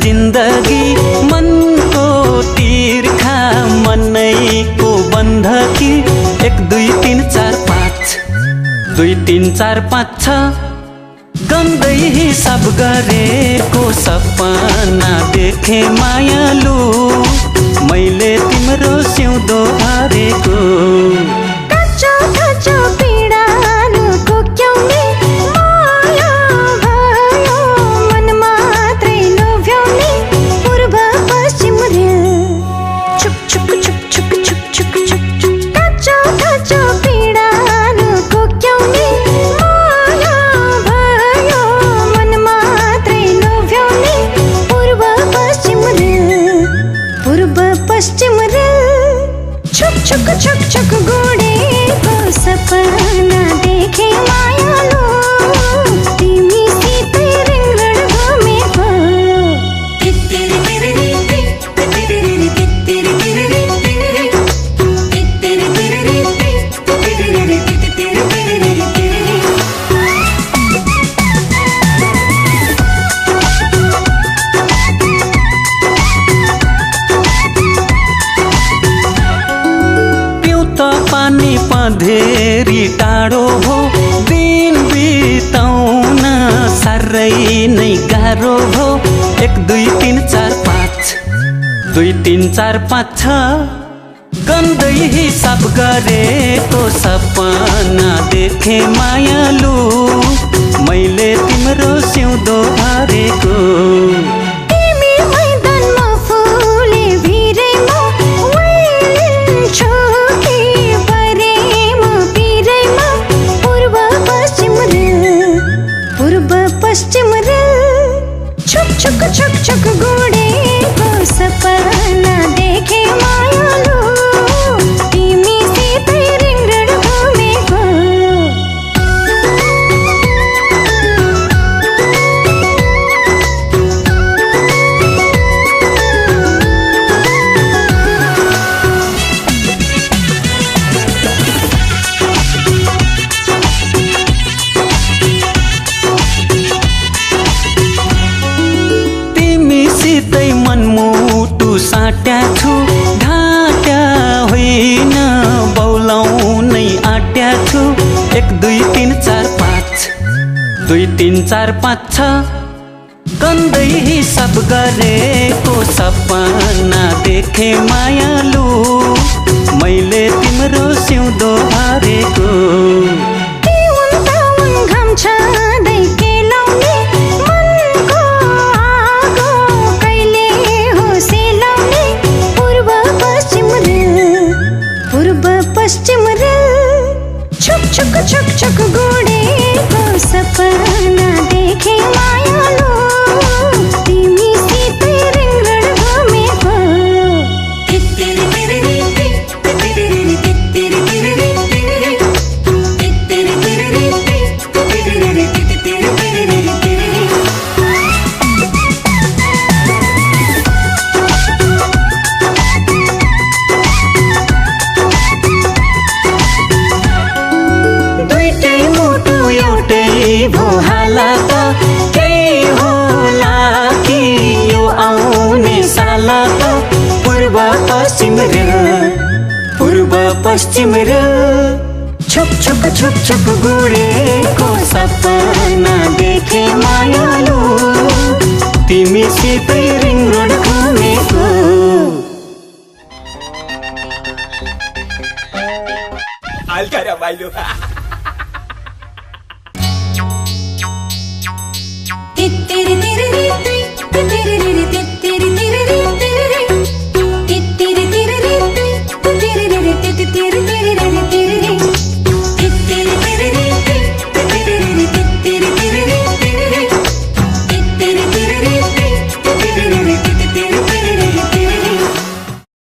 जिन्दगी मनको तिर्खा मनैको बन्धकी 1 2 3 4 5 2 3 4 5 6 गन्दै हिसाब गरेको सपना देखे मायालु मैले तिम्रो सिउँदो भरेको कच्चो कच्चो पीडानु कोक्याउने माया भयो मन मात्रै लोभ्याउने पूर्व पश्चिम रेल छुक छुक छुक छुक छुक छुक छुक छुक कच्चो कच्चो पीडानु कोक्याउने माया भयो मन मात्रै लोभ्याउने पूर्व पश्चिम रेल छुक छुक छुक छुक गुडेको सपना देखे मायालु तिमीसितै रिङगड घुमेको पानी पँधेरी टाढो भो दिन बिताउन साह्रै नै गाह्रो भो 1 2 3 4 5 2 3 4 5 6 गन्दै हिसाब गरेको सपना देखे मायालु मैले तिम्रो सिउँदो भरेको पश्चिम रेल छुक छुक छुक छुक गुडेको सपना देखे मायालु तिमीसितै रिङगड घुमेको तिमीसितै मनमुटु साट्या छु ढाट्या होइन बौलाउनै आट्या छु 1 2 3 4 5 2 3 4 5 6 गन्दै हिसाब गरेको सपना देखे मायालु मैले तिम्रो सिउँदो भरेको घाम छँदै केलाउने मनको आगो कहिले हो सेलाउने पूर्व पश्चिम रेल छुक छुक छुक छुक गुडेको सपना देखे मायालु तिमीसितै रिङगड घुमेको भो हाला त केही होला कि यो आउने साला त पूर्व पश्चिम रेल छुक छुक छुक छुक गुडेको सपना देखे मायालु तिमीसितै रिङगड घुमेको Alcara bailo. Tiri tiri tiri tiri tiri